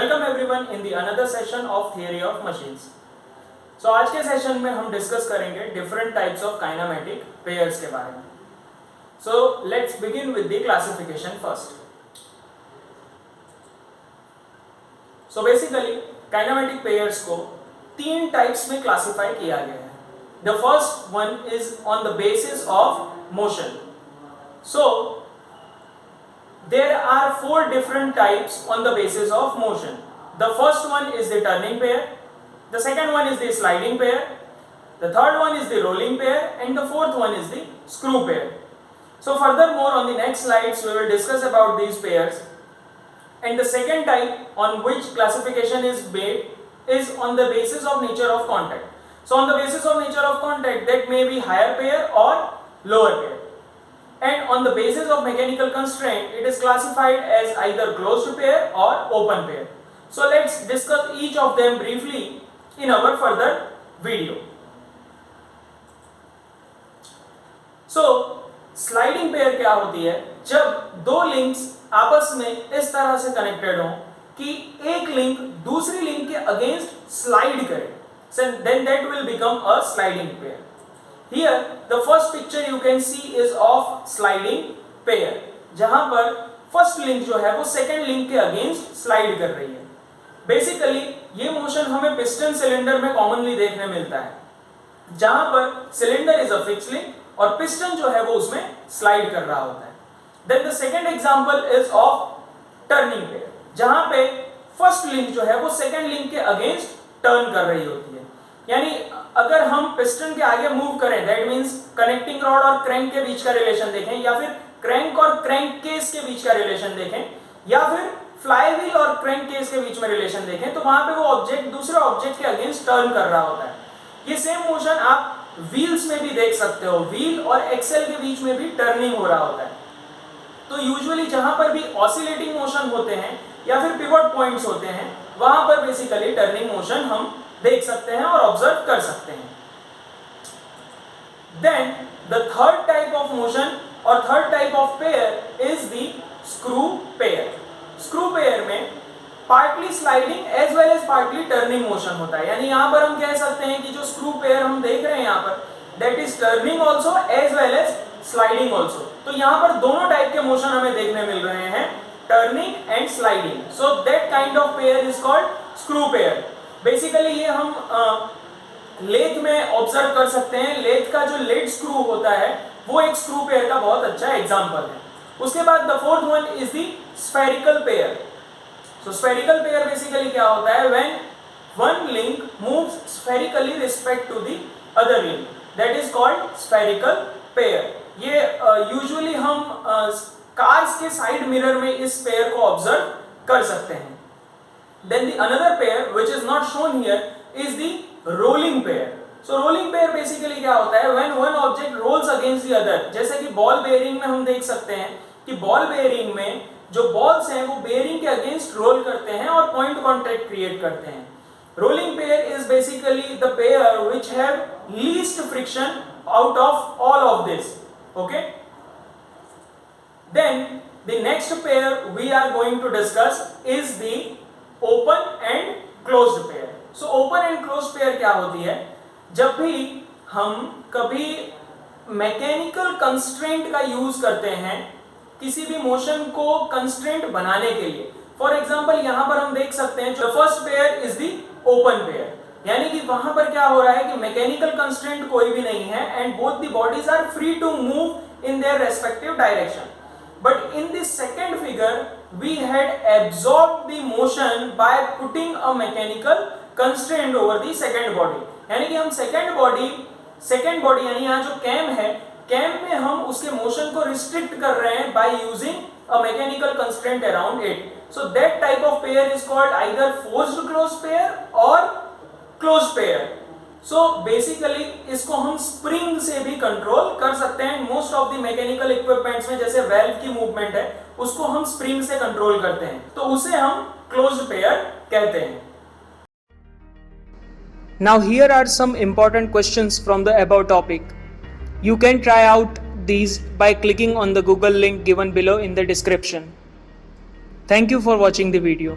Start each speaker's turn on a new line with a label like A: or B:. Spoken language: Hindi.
A: Welcome everyone in the another session of theory of machines. So आज के सेशन में हम डिस्कस करेंगे different types of kinematic pairs के बारे में। So let's begin with the classification first. So basically kinematic pairs को तीन टाइप्स में क्लासिफाई किया गया है। The first one is on the basis of motion. So there are four different types on the basis of motion. The first one is the turning pair, the second one is the sliding pair, the third one is the rolling pair, and the fourth one is the screw pair. So furthermore on the next slides we will discuss about these pairs. And the second type on which classification is made is on the basis of nature of contact. So on the basis of nature of contact, that may be higher pair or lower pair. And on the basis of mechanical constraint, it is classified as either closed pair or open pair. So let's discuss each of them briefly in our further video. So sliding pair क्या होती है? जब दो लिंक्स आपस में इस तरह से कनेक्टेड हो कि एक लिंक दूसरी लिंक के अगेंस्ट स्लाइड करे, then that will become a sliding pair. Here the first picture you can see is of sliding pair, जहां पर फर्स्ट लिंक जो है वो सेकेंड लिंक के अगेंस्ट स्लाइड कर रही है। बेसिकली ये मोशन हमें पिस्टन सिलेंडर में कॉमनली देखने मिलता है, जहां पर cylinder is a fixed link और पिस्टन जो है वो उसमें स्लाइड कर रहा होता है। Then the second example is of turning pair, जहां पे फर्स्ट लिंक जो है वो सेकेंड लिंक के अगेंस्ट टर्न कर रही होती है। यानी अगर हम पिस्टन के आगे मूव करें, दैट मींस कनेक्टिंग रॉड और क्रैंक के बीच का रिलेशन देखें, या फिर क्रैंक और क्रैंक केस के बीच का रिलेशन देखें, या फिर फ्लाईव्हील और क्रैंक केस के बीच में रिलेशन देखें, तो वहां पे वो ऑब्जेक्ट दूसरे ऑब्जेक्ट के अगेंस्ट टर्न कर रहा होता है। ये सेम मोशन आप व्हील्स में भी देख सकते हो, व्हील और एक्सेल के बीच में भी टर्निंग हो रहा होता है। तो यूजुअली जहां पर भी ऑसिलेटिंग मोशन होते हैं या फिर पिवट पॉइंट्स होते हैं, वहां पर बेसिकली टर्निंग मोशन हम देख सकते हैं और ऑब्जर्व कर सकते हैं। Then the third type of motion और third type of pair is the screw pair. Screw pair में partly sliding as well as partly turning motion होता है। यानी यहां पर हम कह सकते हैं कि जो स्क्रू पेयर हम देख रहे हैं यहां पर, that is turning also as well as sliding also. तो यहां पर दोनों टाइप के मोशन हमें देखने मिल रहे हैं, turning and sliding. So that kind of pair is called screw pair. Basically ये हम लेथ में ऑब्जर्व कर सकते हैं। लेथ का जो लेड स्क्रू होता है वो एक स्क्रू पेयर का बहुत अच्छा एग्जांपल है। उसके बाद the fourth one is the spherical pair. So spherical pair basically क्या होता है? When one link moves spherically respect to the other link, that is called spherical pair. ये यूजुअली हम कार्स के साइड मिरर में इस पेयर को ऑब्जर्व कर सकते हैं। Then the another pair which is not shown here is the rolling pair. So rolling pair basically क्या होता है? When one object rolls against the other, जैसे कि बॉल बेयरिंग में हम देख सकते हैं कि बॉल बेयरिंग में जो बॉल्स हैं वो बेयरिंग के अगेंस्ट रोल करते हैं और पॉइंट कॉन्टैक्ट क्रिएट करते हैं। Rolling pair is basically the pair which have least friction out of all of this. Okay? Then the next pair we are going to discuss is the open and closed pair. So open and closed pair क्या होती है? जब भी हम कभी मैकेनिकल कंस्ट्रेंट का यूज करते हैं किसी भी मोशन को कंस्ट्रेंट बनाने के लिए। फॉर एग्जांपल यहां पर हम देख सकते हैं जो first pair is the open pair, यानी कि वहां पर क्या हो रहा है कि मैकेनिकल कंस्ट्रेंट कोई भी नहीं है and both the bodies are free to move in their respective direction. But in this second figure, we had absorbed the motion by putting a mechanical constraint over the second body. यानी कि हम second body यानी यहाँ जो कैम है, कैम में हम उसके मोशन को रिस्ट्रिक्ट कर रहे हैं by using a mechanical constraint around it. So that type of pair is called either forced closed pair or closed pair. So basically इसको हम स्प्रिंग से भी कंट्रोल कर सकते हैं। Most of the mechanical equipments में जैसे वेल्व की मूवमेंट है उसको हम स्प्रिंग से कंट्रोल करते हैं, तो उसे हम क्लोज्ड पेयर कहते हैं।
B: Now here are some important questions from the above topic. You can try out these by clicking on the Google link given below in the description. Thank you for watching the video.